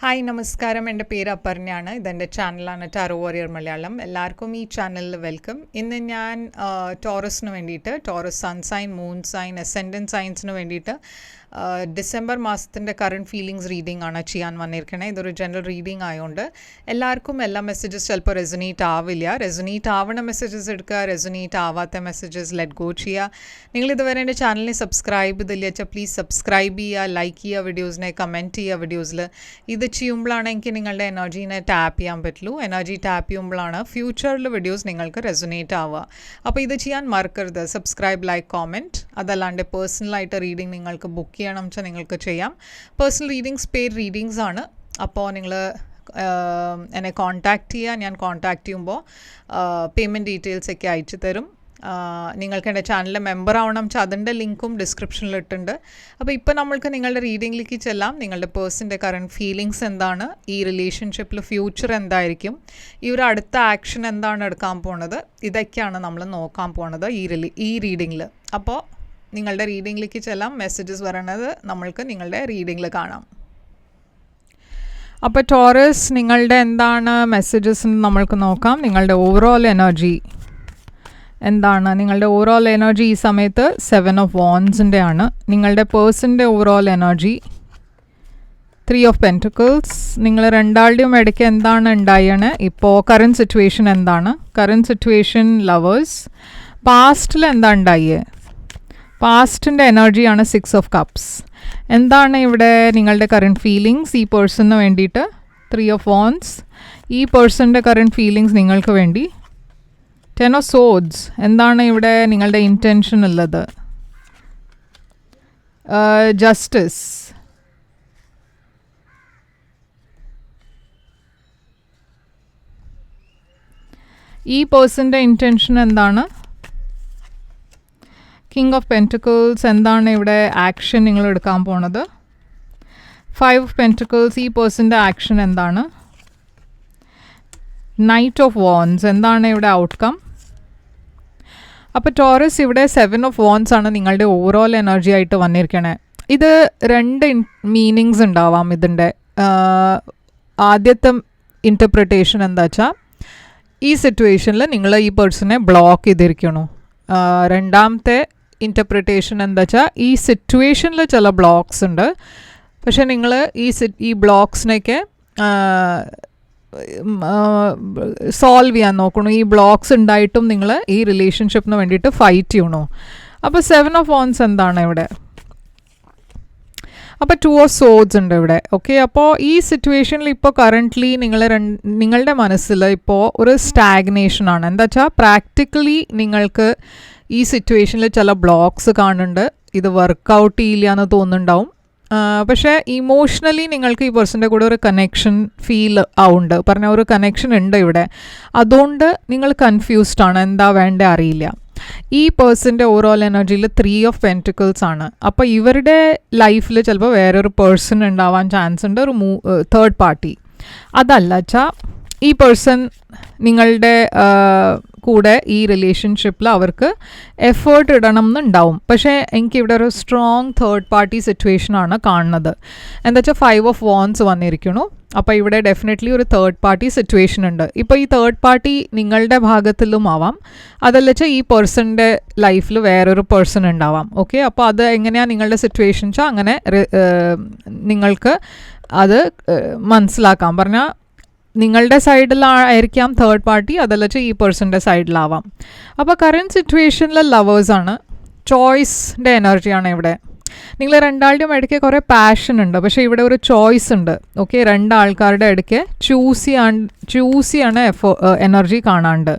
Hi നമസ്കാരം, എൻ്റെ പേര് അപർണയാണ്. ഇതെൻ്റെ ചാനലാണ് ടാരോ വാരിയർ മലയാളം. എല്ലാവർക്കും ഈ ചാനലിൽ വെൽക്കം. ഇന്ന് ഞാൻ ടോറസിന് വേണ്ടിയിട്ട്, Taurus sun sign, moon sign, ascendant സൈൻസിന് വേണ്ടിയിട്ട് ഡിസംബർ മാസത്തിൻ്റെ കറണ്ട് ഫീലിങ്സ് റീഡിംഗ് ആണ് ചെയ്യാൻ വന്നിരിക്കണേ. ഇതൊരു ജനറൽ റീഡിംഗ് ആയതുകൊണ്ട് എല്ലാവർക്കും എല്ലാ മെസ്സേജസ് ചിലപ്പോൾ റെസൊനേറ്റ് ആവില്ല. റെസൊനേറ്റ് ആവണ മെസ്സേജസ് എടുക്കുക, റെസൊനേറ്റ് ആവാത്ത മെസ്സേജസ് ലെറ്റ് ഗോ ചെയ്യുക. നിങ്ങൾ ഇതുവരെ എൻ്റെ ചാനലിനെ സബ്സ്ക്രൈബ് ചെയ്തില്ല വെച്ചാൽ പ്ലീസ് സബ്സ്ക്രൈബ് ചെയ്യുക, ലൈക്ക് ചെയ്യുക വീഡിയോസിനെ, കമൻറ്റ് ചെയ്യുക വീഡിയോസിൽ. ഇത് ചെയ്യുമ്പോഴാണ് എനിക്ക് നിങ്ങളുടെ എനർജീനെ ടാപ്പ് ചെയ്യാൻ പറ്റുള്ളൂ. എനർജി ടാപ്പ് ചെയ്യുമ്പോഴാണ് ഫ്യൂച്ചറിൽ വീഡിയോസ് നിങ്ങൾക്ക് റെസൊനേറ്റ് ആവുക. അപ്പോൾ ഇത് ചെയ്യാൻ മറക്കരുത്. Subscribe, like, comment. അതല്ലാണ്ട് പേഴ്സണലായിട്ട് റീഡിംഗ് നിങ്ങൾക്ക് ബുക്ക് ചെയ്യണം വെച്ചാൽ നിങ്ങൾക്ക് ചെയ്യാം. പേഴ്സണൽ റീഡിങ്സ് പെയ്ഡ് റീഡിങ്സ് ആണ്. അപ്പോൾ നിങ്ങൾ എന്നെ കോൺടാക്റ്റ് ചെയ്യുക. ഞാൻ കോൺടാക്റ്റ് ചെയ്യുമ്പോൾ പേയ്മെൻറ്റ് ഡീറ്റെയിൽസ് ഒക്കെ അയച്ചു തരും. നിങ്ങൾക്ക് എൻ്റെ ചാനലിലെ മെമ്പർ ആവണം വെച്ചാൽ അതിൻ്റെ ലിങ്കും ഡിസ്ക്രിപ്ഷനിൽ ഇട്ടുണ്ട്. അപ്പോൾ ഇപ്പോൾ നമ്മൾക്ക് നിങ്ങളുടെ റീഡിങ്ങിലേക്ക് ചെല്ലാം. നിങ്ങളുടെ പേഴ്സൻ്റെ കറണ്ട് ഫീലിങ്സ് എന്താണ്, ഈ റിലേഷൻഷിപ്പിൽ ഫ്യൂച്ചർ എന്തായിരിക്കും, ഈ ഒരു അടുത്ത ആക്ഷൻ എന്താണ് എടുക്കാൻ പോണത്, ഇതൊക്കെയാണ് നമ്മൾ നോക്കാൻ പോണത് ഈ റീഡിങ്ങിൽ. അപ്പോൾ നിങ്ങളുടെ റീഡിങ്ങിലേക്ക് ചെല്ലാം. മെസ്സേജസ് പറയണത് നമ്മൾക്ക് നിങ്ങളുടെ റീഡിങ്ങിൽ കാണാം. അപ്പോൾ ടോറസ്, നിങ്ങളുടെ എന്താണ് മെസ്സേജസ് എന്ന് നമ്മൾക്ക് നോക്കാം. നിങ്ങളുടെ ഓവറോൾ എനർജി എന്താണ്? നിങ്ങളുടെ ഓവറോൾ എനർജി ഈ സമയത്ത് 7 of Wands ആണ്. നിങ്ങളുടെ പേഴ്സൻ്റെ ഓവറോൾ എനർജി 3 of Pentacles. നിങ്ങൾ രണ്ടാളുടെയും ഇടയ്ക്ക് എന്താണ് ഉണ്ടായാണ്? ഇപ്പോൾ കറണ്ട് സിറ്റുവേഷൻ എന്താണ്? Current situation lovers. പാസ്റ്റിൽ എന്താ ഉണ്ടായേ? പാസ്റ്റിൻ്റെ എനർജിയാണ് 6 of Cups. എന്താണ് ഇവിടെ നിങ്ങളുടെ കറണ്ട് ഫീലിങ്സ് ഈ പേഴ്സണിന് വേണ്ടിയിട്ട്? 3 of Wands. ഈ പേഴ്സണിൻ്റെ കറണ്ട് ഫീലിങ്സ് നിങ്ങൾക്ക് വേണ്ടി 10 of Swords. എന്താണ് ഇവിടെ നിങ്ങളുടെ ഇൻറ്റൻഷൻ ഉള്ളത്? ജസ്റ്റിസ്. ഈ പേഴ്സൻ്റെ ഇൻറ്റൻഷൻ എന്താണ്? King of pentacles. എന്താണ് ഇവിടെ ആക്ഷൻ നിങ്ങൾ എടുക്കാൻ പോണത്? 5 of Pentacles. ഈ പേഴ്സൻ്റെ ആക്ഷൻ എന്താണ്? Knight of Wands. എന്താണ് ഇവിടെ ഔട്ട്കം? അപ്പോൾ ടോറസ്, ഇവിടെ 7 of Wands ആണ് നിങ്ങളുടെ ഓവറോൾ എനർജി ആയിട്ട് വന്നിരിക്കണേ. ഇത് രണ്ട് മീനിങ്സ് ഉണ്ടാവാം ഇതിൻ്റെ. ആദ്യത്തെ ഇൻറ്റർപ്രിട്ടേഷൻ എന്താ വെച്ചാൽ ഈ സിറ്റുവേഷനിൽ നിങ്ങൾ ഈ പേഴ്സണെ ബ്ലോക്ക് ചെയ്തിരിക്കണു. രണ്ടാമത്തെ ഇൻറ്റർപ്രിട്ടേഷൻ എന്താ വെച്ചാൽ ഈ സിറ്റുവേഷനിൽ ചില ബ്ലോക്സ് ഉണ്ട്, പക്ഷേ നിങ്ങൾ ഈ ബ്ലോക്സിനെയൊക്കെ സോൾവ് ചെയ്യാൻ നോക്കണു. ഈ ബ്ലോക്സ് ഉണ്ടായിട്ടും നിങ്ങൾ ഈ റിലേഷൻഷിപ്പിന് വേണ്ടിയിട്ട് ഫൈറ്റ് ചെയ്യണു. അപ്പോൾ 7 of Wands എന്താണ് ഇവിടെ? അപ്പോൾ 2 of Swords ഉണ്ട് ഇവിടെ. ഓക്കെ, അപ്പോൾ ഈ സിറ്റുവേഷനിൽ ഇപ്പോൾ കറൻ്റ്ലി നിങ്ങളുടെ മനസ്സിൽ ഇപ്പോൾ ഒരു സ്റ്റാഗ്നേഷനാണ്. എന്താ വെച്ചാൽ പ്രാക്ടിക്കലി നിങ്ങൾക്ക് ഈ സിറ്റുവേഷനിൽ ചില ബ്ലോക്സ് കാണുന്നുണ്ട്. ഇത് വർക്കൗട്ട് ചെയ്യില്ല എന്ന് തോന്നുന്നുണ്ടാവും. പക്ഷേ ഇമോഷണലി നിങ്ങൾക്ക് ഈ പേഴ്സൻ്റെ കൂടെ ഒരു കണക്ഷൻ ഫീൽ ആവുന്നുണ്ട്. പറഞ്ഞ ഒരു കണക്ഷൻ ഉണ്ട് ഇവിടെ. അതുകൊണ്ട് നിങ്ങൾ കൺഫ്യൂസ്ഡ് ആണ്, എന്താ വേണ്ടേ അറിയില്ല. ഈ പേഴ്സൻ്റെ ഓവറോൾ എനർജിയിൽ 3 of Pentacles ആണ്. അപ്പോൾ ഇവരുടെ ലൈഫിൽ ചിലപ്പോൾ വേറൊരു പേഴ്സൺ ഉണ്ടാവാൻ ചാൻസ് ഉണ്ട്, ഒരു തേർഡ് പാർട്ടി. അതല്ല വെച്ചാൽ ഈ പേഴ്സൺ നിങ്ങളുടെ കൂടെ ഈ റിലേഷൻഷിപ്പിൽ അവർക്ക് എഫേർട്ട് ഇടണം എന്നുണ്ടാവും. പക്ഷേ എനിക്കിവിടെ ഒരു സ്ട്രോങ് തേർഡ് പാർട്ടി സിറ്റുവേഷനാണ് കാണുന്നത്. എന്താ വെച്ചാൽ 5 of Wands വന്നിരിക്കുന്നു. അപ്പോൾ ഇവിടെ ഡെഫിനറ്റ്ലി ഒരു തേർഡ് പാർട്ടി സിറ്റുവേഷൻ ഉണ്ട്. ഇപ്പോൾ ഈ തേർഡ് പാർട്ടി നിങ്ങളുടെ ഭാഗത്തിലും ആവാം, അതല്ല വെച്ചാൽ ഈ പേഴ്സണിൻ്റെ ലൈഫിൽ വേറൊരു പേഴ്സൺ ഉണ്ടാവാം. ഓക്കെ, അപ്പോൾ അത് എങ്ങനെയാണ് നിങ്ങളുടെ സിറ്റുവേഷൻ വെച്ചാൽ അങ്ങനെ നിങ്ങൾക്ക് അത് മനസ്സിലാക്കാം. പറഞ്ഞാൽ നിങ്ങളുടെ സൈഡിലായിരിക്കാം തേർഡ് പാർട്ടി, അതല്ല വെച്ചാൽ ഈ പേഴ്സൻ്റെ സൈഡിലാവാം. അപ്പോൾ കറണ്ട് സിറ്റുവേഷനിൽ ലവേഴ്സാണ്. ചോയ്സിൻ്റെ എനർജിയാണ് ഇവിടെ. നിങ്ങൾ രണ്ടാളുടെയും ഇടയ്ക്ക് കുറേ പാഷൻ ഉണ്ട്, പക്ഷേ ഇവിടെ ഒരു ചോയ്സ് ഉണ്ട്. ഓക്കെ, രണ്ടാൾക്കാരുടെ ഇടയ്ക്ക് ചൂസ് ചെയ്യാണ് എനർജി കാണാണ്ട്.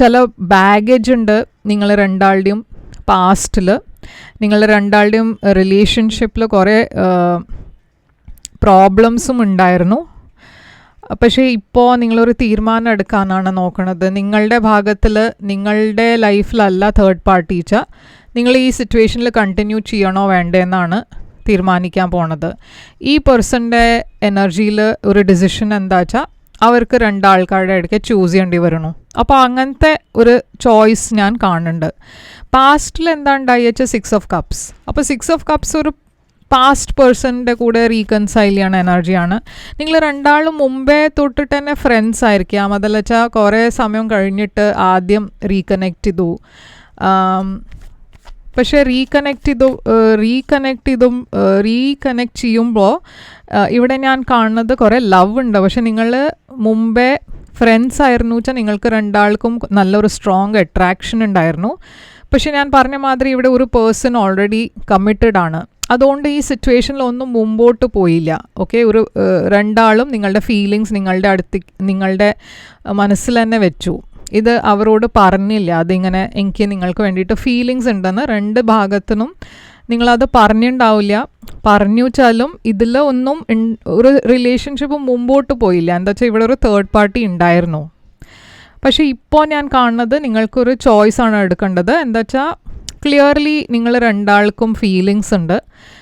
ചില ബാഗേജ് ഉണ്ട് നിങ്ങൾ രണ്ടാളുടെയും പാസ്റ്റിൽ. നിങ്ങൾ രണ്ടാളുടെയും റിലേഷൻഷിപ്പിൽ കുറേ പ്രോബ്ലംസും ഉണ്ടായിരുന്നു. പക്ഷേ ഇപ്പോൾ നിങ്ങളൊരു തീരുമാനം എടുക്കാനാണ് നോക്കുന്നത്. നിങ്ങളുടെ ഭാഗത്തിൽ നിങ്ങളുടെ ലൈഫിലല്ല തേർഡ് പാർട്ടി വെച്ചാൽ നിങ്ങൾ ഈ സിറ്റുവേഷനിൽ കണ്ടിന്യൂ ചെയ്യണോ വേണ്ടതെന്നാണ് തീരുമാനിക്കാൻ പോണത്. ഈ പേഴ്സൻ്റെ എനർജിയിൽ ഒരു ഡിസിഷൻ എന്താ വെച്ചാൽ അവർക്ക് രണ്ടാൾക്കാരുടെ ഇടയ്ക്ക് ചൂസ് ചെയ്യേണ്ടി വരണു. അപ്പോൾ അങ്ങനത്തെ ഒരു ചോയ്സ് ഞാൻ കാണുന്നുണ്ട്. പാസ്റ്റിൽ എന്താ ഉണ്ടായി വെച്ചാൽ 6 of Cups. അപ്പോൾ 6 of Cups ഒരു പാസ്റ്റ് പേഴ്സണിൻ്റെ കൂടെ റീകൺസൈൽ ചെയ്യണ എനർജിയാണ്. നിങ്ങൾ രണ്ടാളും മുമ്പേ തൊട്ടിട്ട് തന്നെ ഫ്രണ്ട്സ് ആയിരിക്കാം, അതല്ല വെച്ചാൽ കുറേ സമയം കഴിഞ്ഞിട്ട് ആദ്യം റീകണക്ട് ചെയ്തു. പക്ഷേ റീകണക്ട് ചെയ്യുമ്പോൾ ഇവിടെ ഞാൻ കാണുന്നത് കുറേ ലവ് ഉണ്ട്. പക്ഷെ നിങ്ങൾ മുമ്പേ ഫ്രണ്ട്സ് ആയിരുന്നു വെച്ചാൽ നിങ്ങൾക്ക് രണ്ടാൾക്കും നല്ലൊരു സ്ട്രോങ് അട്രാക്ഷൻ ഉണ്ടായിരുന്നു. പക്ഷെ ഞാൻ പറഞ്ഞ മാതിരി ഇവിടെ ഒരു പേഴ്സൺ ഓൾറെഡി കമ്മിറ്റഡ് ആണ്. അതുകൊണ്ട് ഈ സിറ്റുവേഷനിൽ ഒന്നും മുമ്പോട്ട് പോയില്ല. ഓക്കെ, ഒരു രണ്ടാളും നിങ്ങളുടെ ഫീലിങ്സ് നിങ്ങളുടെ മനസ്സിൽ തന്നെ വെച്ചു. ഇത് അവരോട് പറഞ്ഞില്ല, അതിങ്ങനെ എനിക്ക് നിങ്ങൾക്ക് വേണ്ടിയിട്ട് ഫീലിങ്സ് ഉണ്ടെന്ന്. രണ്ട് ഭാഗത്തിനും നിങ്ങളത് പറഞ്ഞിട്ടുണ്ടാവില്ല. പറഞ്ഞു വെച്ചാലും ഇതിൽ ഒന്നും ഒരു റിലേഷൻഷിപ്പ് മുമ്പോട്ട് പോയില്ല. എന്താ വെച്ചാൽ ഇവിടെ ഒരു തേർഡ് പാർട്ടി ഉണ്ടായിരുന്നു. പക്ഷേ ഇപ്പോൾ ഞാൻ കാണുന്നത് നിങ്ങൾക്കൊരു ചോയ്സാണ് എടുക്കേണ്ടത്. എന്താ വെച്ചാൽ ക്ലിയർലി നിങ്ങൾ രണ്ടാൾക്കും ഫീലിങ്സ് ഉണ്ട്.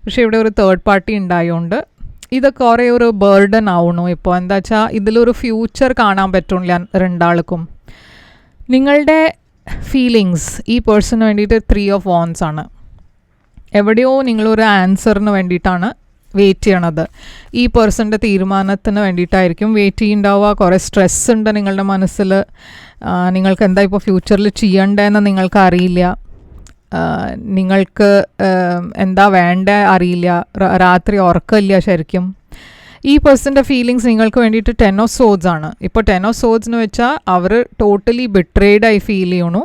പക്ഷേ ഇവിടെ ഒരു തേർഡ് പാർട്ടി ഉണ്ടായതുകൊണ്ട് ഇത് കുറേ ഒരു ബേർഡൻ ആവണു ഇപ്പോൾ. എന്താ വെച്ചാൽ ഇതിലൊരു ഫ്യൂച്ചർ കാണാൻ പറ്റില്ല രണ്ടാൾക്കും. നിങ്ങളുടെ ഫീലിങ്സ് ഈ പേഴ്സണിന് വേണ്ടിയിട്ട് 3 of Wands ആണ്. എവിടെയോ നിങ്ങളൊരു ആൻസറിന് വേണ്ടിയിട്ടാണ് വെയിറ്റ് ചെയ്യണത്. ഈ പേഴ്സണിൻ്റെ തീരുമാനത്തിന് വേണ്ടിയിട്ടായിരിക്കും വെയിറ്റ് ചെയ്യുന്നുണ്ടാവുക. കുറേ സ്ട്രെസ് ഉണ്ട് നിങ്ങളുടെ മനസ്സിൽ. നിങ്ങൾക്ക് എന്താ ഇപ്പോൾ ഫ്യൂച്ചറിൽ ചെയ്യണ്ടതെന്ന് നിങ്ങൾക്ക് അറിയില്ല. നിങ്ങൾക്ക് എന്താ വേണ്ട അറിയില്ല. രാത്രി ഉറക്കമില്ല ശരിക്കും. ഈ പേഴ്സൻ്റെ ഫീലിങ്സ് നിങ്ങൾക്ക് വേണ്ടിയിട്ട് 10 of Swords ആണ്. ഇപ്പോൾ 10 of Swords എന്ന് വെച്ചാൽ അവർ ടോട്ടലി ബിട്രേഡായി ഫീൽ ചെയ്യണു,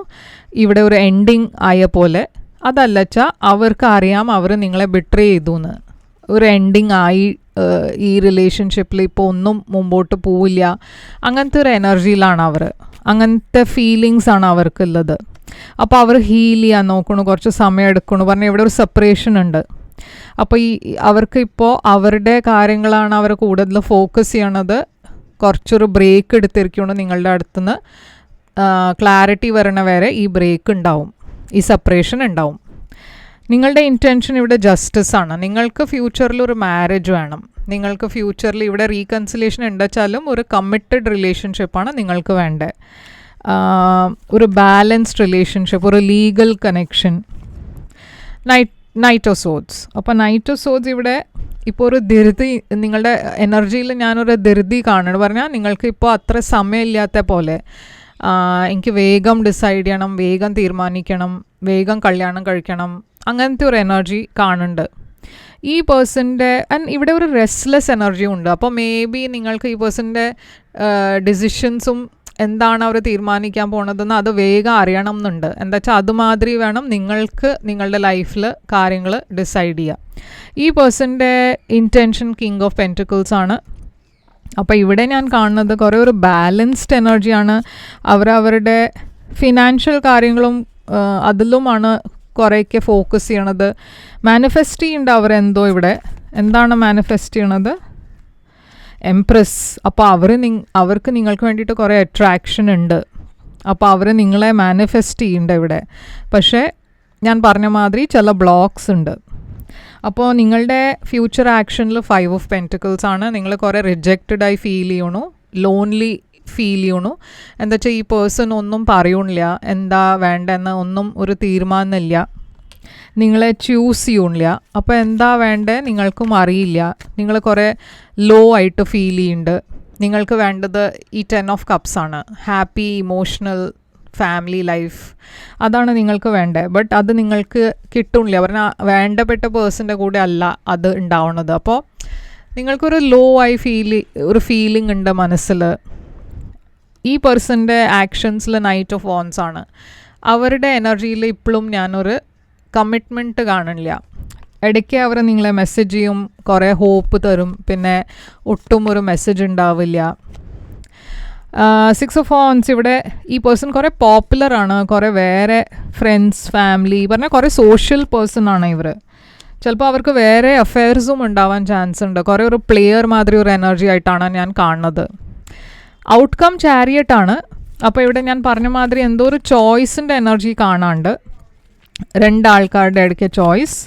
ഇവിടെ ഒരു എൻഡിങ് ആയ പോലെ. അതല്ല വെച്ചാൽ അവർക്ക് അറിയാം അവർ നിങ്ങളെ ബിട്രേ ചെയ്തു എന്ന്. ഒരു എൻഡിങ് ആയി, ഈ റിലേഷൻഷിപ്പിൽ ഇപ്പോൾ ഒന്നും മുമ്പോട്ട് പോവില്ല, അങ്ങനത്തെ ഒരു എനർജിയിലാണ് അവർ. അങ്ങനത്തെ ഫീലിങ്സ് ആണ് അവർക്കുള്ളത്. അപ്പോൾ അവർ ഹീൽ ചെയ്യാൻ നോക്കണു, കുറച്ച് സമയം എടുക്കണു. പറഞ്ഞാൽ ഇവിടെ ഒരു സെപ്പറേഷൻ ഉണ്ട്. അപ്പോൾ അവർക്ക് ഇപ്പോൾ അവരുടെ കാര്യങ്ങളാണ് അവർ കൂടുതൽ ഫോക്കസ് ചെയ്യണത്. കുറച്ചൊരു ബ്രേക്ക് എടുത്തിരിക്കണം. നിങ്ങളുടെ അടുത്തുനിന്ന് ക്ലാരിറ്റി വരണ വരെ ഈ ബ്രേക്ക് ഉണ്ടാവും, ഈ സെപ്പറേഷൻ ഉണ്ടാവും. നിങ്ങളുടെ ഇൻറ്റൻഷൻ ഇവിടെ ജസ്റ്റിസ് ആണ്. നിങ്ങൾക്ക് ഫ്യൂച്ചറിൽ ഒരു മാരേജ് വേണം. നിങ്ങൾക്ക് ഫ്യൂച്ചറിൽ ഇവിടെ റീകൺസിലേഷൻ ഉണ്ടെച്ചാലും ഒരു കമ്മിറ്റഡ് റിലേഷൻഷിപ്പാണ് നിങ്ങൾക്ക് വേണ്ടത്. ഒരു ബാലൻസ്ഡ് റിലേഷൻഷിപ്പ്, ഒരു legal connection. Knight of swords. അപ്പോൾ നൈറ്റ് ഓഫ് സോഡ്സ് ഇവിടെ ഇപ്പോൾ ഒരു ധൃതി, നിങ്ങളുടെ എനർജിയിൽ ഞാനൊരു ധൃതി കാണണം. പറഞ്ഞാൽ നിങ്ങൾക്ക് ഇപ്പോൾ അത്ര സമയമില്ലാത്ത പോലെ. എനിക്ക് വേഗം ഡിസൈഡ് ചെയ്യണം, വേഗം തീരുമാനിക്കണം, വേഗം കല്യാണം കഴിക്കണം, അങ്ങനത്തെ ഒരു എനർജി കാണുന്നുണ്ട് ഈ പേഴ്സൻ്റെ. ആൻഡ് ഇവിടെ ഒരു റെസ്റ്റ്ലെസ് എനർജി ഉണ്ട്. അപ്പോൾ മേ ബി നിങ്ങൾക്ക് ഈ പേഴ്സൻ്റെ ഡിസിഷൻസും എന്താണ് അവർ തീരുമാനിക്കാൻ പോണതെന്ന് അത് വേഗം അറിയണം എന്നുണ്ട്. എന്താ വെച്ചാൽ അതുമാതിരി വേണം നിങ്ങൾക്ക് നിങ്ങളുടെ ലൈഫിൽ കാര്യങ്ങൾ ഡിസൈഡ് ചെയ്യുക. ഈ പേഴ്സൻ്റെ ഇൻറ്റൻഷൻ കിങ് ഓഫ് പെൻറ്റിക്കിൾസ് ആണ്. അപ്പോൾ ഇവിടെ ഞാൻ കാണുന്നത് കുറേ ഒരു ബാലൻസ്ഡ് എനർജിയാണ്. അവരവരുടെ ഫിനാൻഷ്യൽ കാര്യങ്ങളും അതിലുമാണ് കുറേയൊക്കെ ഫോക്കസ് ചെയ്യണത്. മാനിഫെസ്റ്റ് ചെയ്യുന്നുണ്ട് അവരെന്തോ ഇവിടെ. എന്താണ് മാനിഫെസ്റ്റ് ചെയ്യണത്? എംപ്രസ്. അപ്പോൾ അവർക്ക് നിങ്ങൾക്ക് വേണ്ടിയിട്ട് കുറേ അട്രാക്ഷൻ ഉണ്ട്. അപ്പോൾ അവർ നിങ്ങളെ മാനിഫെസ്റ്റ് ചെയ്യുന്നുണ്ട് ഇവിടെ. പക്ഷേ ഞാൻ പറഞ്ഞ മാതിരി ചില ബ്ലോക്സ് ഉണ്ട്. അപ്പോൾ നിങ്ങളുടെ ഫ്യൂച്ചർ ആക്ഷനിൽ 5 of Pentacles ആണ്. നിങ്ങൾ കുറേ റിജക്റ്റഡായി ഫീൽ ചെയ്യണു, ലോൺലി ഫീൽ ചെയ്യണു. എന്താ വെച്ചാൽ ഈ പേഴ്സൺ ഒന്നും പറയണില്ല, എന്താ വേണ്ടെന്ന് ഒന്നും ഒരു തീരുമാനമില്ല, നിങ്ങളെ ചൂസ് ചെയ്യണില്ല. അപ്പോൾ എന്താ വേണ്ടത് നിങ്ങൾക്കും അറിയില്ല. നിങ്ങൾ കുറേ ലോ ആയിട്ട് ഫീൽ ചെയ്യുന്നുണ്ട്. നിങ്ങൾക്ക് വേണ്ടത് ഈ 10 of Cups ആണ്. ഹാപ്പി ഇമോഷണൽ ഫാമിലി ലൈഫ്, അതാണ് നിങ്ങൾക്ക് വേണ്ടത്. ബട്ട് അത് നിങ്ങൾക്ക് കിട്ടില്ല. പറഞ്ഞാൽ വേണ്ടപ്പെട്ട പേഴ്സൻ്റെ കൂടെ അല്ല അത് ഉണ്ടാവുന്നത്. അപ്പോൾ നിങ്ങൾക്കൊരു ലോ ആയി ഒരു ഫീലിംഗ് ഉണ്ട് മനസ്സിൽ. ഈ പേഴ്സൻ്റെ ആക്ഷൻസിൽ നൈറ്റ് ഓഫ് വാൻഡ്സ് ആണ്. അവരുടെ എനർജിയിൽ ഇപ്പോഴും ഞാനൊരു കമ്മിറ്റ്മെൻറ്റ് കാണില്ല. ഇടയ്ക്ക് അവർ നിങ്ങളെ മെസ്സേജ് ചെയ്യും, കുറേ ഹോപ്പ് തരും, പിന്നെ ഒട്ടും ഒരു മെസ്സേജ് ഉണ്ടാവില്ല. 6 of Wands ഇവിടെ ഈ പേഴ്സൺ കുറേ പോപ്പുലറാണ്. കുറേ വേറെ ഫ്രണ്ട്സ്, ഫാമിലി, പറഞ്ഞാൽ കുറേ സോഷ്യൽ പേഴ്സൺ ആണ് ഇവർ. ചിലപ്പോൾ അവർക്ക് വേറെ അഫെയർസും ഉണ്ടാവാൻ ചാൻസ് ഉണ്ട്. കുറേ ഒരു പ്ലെയർ മാതിരി ഒരു എനർജി ആയിട്ടാണ് ഞാൻ കാണുന്നത്. ഔട്ട്കം ചാരിയറ്റാണ്. അപ്പോൾ ഇവിടെ ഞാൻ പറഞ്ഞ മാതിരി എന്തോ ഒരു ചോയ്സിൻ്റെ എനർജി കാണാണ്ട്. 2 ആൾക്കാരുടെ ഇടയ്ക്ക് ചോയ്സ്,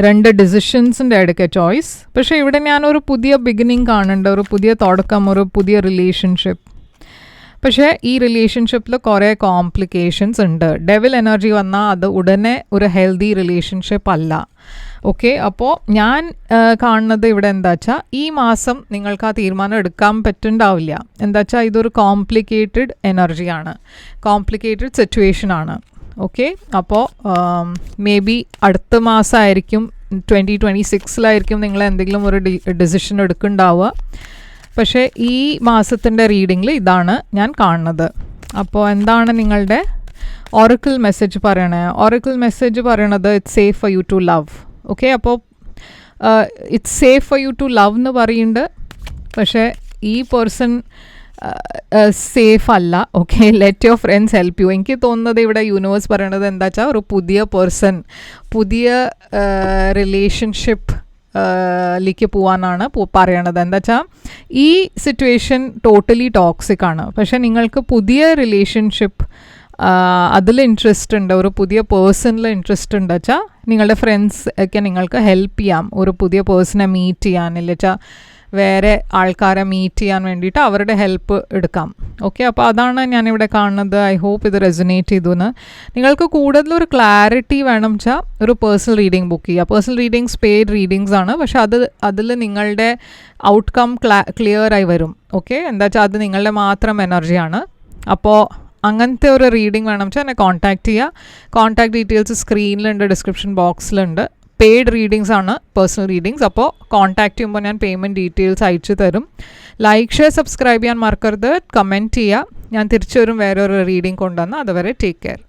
2 ഡിസിഷൻസിൻ്റെ ഇടയ്ക്ക് ചോയ്സ്. പക്ഷേ ഇവിടെ ഞാനൊരു പുതിയ ബിഗിനിങ് കാണുന്നുണ്ട്, ഒരു പുതിയ തുടക്കം, ഒരു പുതിയ റിലേഷൻഷിപ്പ്. പക്ഷേ ഈ റിലേഷൻഷിപ്പിൽ കുറേ കോംപ്ലിക്കേഷൻസ് ഉണ്ട്. ഡെവിൽ എനർജി വന്നാൽ അത് ഉടനെ ഒരു ഹെൽത്തി റിലേഷൻഷിപ്പ് അല്ല. ഓക്കെ, അപ്പോൾ ഞാൻ കാണുന്നത് ഇവിടെ എന്താ വെച്ചാൽ ഈ മാസം നിങ്ങൾക്ക് ആ തീരുമാനം എടുക്കാൻ പറ്റുന്നുണ്ടാവില്ല. എന്താ വെച്ചാൽ ഇതൊരു കോംപ്ലിക്കേറ്റഡ് എനർജിയാണ്, കോംപ്ലിക്കേറ്റഡ് സിറ്റുവേഷനാണ്. ഓക്കെ, അപ്പോൾ മേ ബി അടുത്ത മാസമായിരിക്കും 2026 നിങ്ങൾ എന്തെങ്കിലും ഒരു ഡിസിഷൻ എടുക്കുന്നുണ്ടാവുക. പക്ഷേ ഈ മാസത്തിൻ്റെ റീഡിങ്ങിൽ ഇതാണ് ഞാൻ കാണുന്നത്. അപ്പോൾ എന്താണ് നിങ്ങളുടെ ഒറക്കിൾ മെസ്സേജ് പറയണേ? ഒറക്കിൾ മെസ്സേജ് പറയണത് it's safe for you to love. Okay, അപ്പോൾ it's safe for you to love എന്ന് പറയുന്നുണ്ട്. പക്ഷേ ഈ പേഴ്സൺ സേഫ് അല്ല. Okay, let your friends help you. എനിക്ക് തോന്നുന്നത് ഇവിടെ യൂണിവേഴ്സ് പറയണത് എന്താ വെച്ചാൽ ഒരു പുതിയ പേഴ്സൺ, പുതിയ റിലേഷൻഷിപ്പ് ലേക്ക് പോകാനാണ് പറയണത്. എന്താ വെച്ചാൽ ഈ സിറ്റുവേഷൻ ടോട്ടലി ടോക്സിക് ആണ്. പക്ഷേ നിങ്ങൾക്ക് പുതിയ റിലേഷൻഷിപ്പ് അതിൽ ഇൻട്രസ്റ്റ് ഉണ്ട്, ഒരു പുതിയ പേഴ്സണിൽ ഇൻട്രസ്റ്റ് ഉണ്ട് വെച്ചാൽ നിങ്ങളുടെ ഫ്രണ്ട്സ് ഒക്കെ നിങ്ങൾക്ക് ഹെൽപ്പ് ചെയ്യാം ഒരു പുതിയ പേഴ്സണെ മീറ്റ് ചെയ്യാൻ, ഇല്ല വെച്ചാൽ വേറെ ആൾക്കാരെ മീറ്റ് ചെയ്യാൻ വേണ്ടിയിട്ട് അവരുടെ ഹെൽപ്പ് എടുക്കാം. ഓക്കെ, അപ്പോൾ അതാണ് ഞാനിവിടെ കാണുന്നത്. ഐ ഹോപ്പ് ഇത് റെസൊനേറ്റ് ചെയ്തു എന്ന്. നിങ്ങൾക്ക് കൂടുതലൊരു ക്ലാരിറ്റി വേണം വെച്ചാൽ ഒരു പേഴ്സണൽ റീഡിംഗ് ബുക്ക് ചെയ്യുക. പേഴ്സണൽ റീഡിങ്സ് പെയ്ഡ് റീഡിങ്സ് ആണ്, പക്ഷെ അതിൽ നിങ്ങളുടെ ഔട്ട്കം ക്ലിയറായി വരും. ഓക്കെ, എന്താ വെച്ചാൽ അത് നിങ്ങളുടെ മാത്രം എനർജിയാണ്. അപ്പോൾ അങ്ങനത്തെ ഒരു റീഡിംഗ് വേണം വെച്ചാൽ എന്നെ കോൺടാക്റ്റ് ചെയ്യുക. കോൺടാക്ട് ഡീറ്റെയിൽസ് സ്ക്രീനിലുണ്ട്, ഡിസ്ക്രിപ്ഷൻ ബോക്സിലുണ്ട്. പെയ്ഡ് റീഡിങ്സ് ആണ് പേഴ്സണൽ റീഡിങ്സ്. അപ്പോൾ കോൺടാക്റ്റ് ചെയ്യുമ്പോൾ ഞാൻ പേയ്മെൻറ്റ് ഡീറ്റെയിൽസ് അയച്ചു തരും. ലൈക്ക്, ഷെയർ, സബ്സ്ക്രൈബ് ചെയ്യാൻ മറക്കരുത്. കമൻറ്റ് ചെയ്യുക. ഞാൻ തിരിച്ചു വരും വേറൊരു റീഡിംഗ് കൊണ്ടുവന്ന്. അതുവരെ ടേക്ക് കെയർ.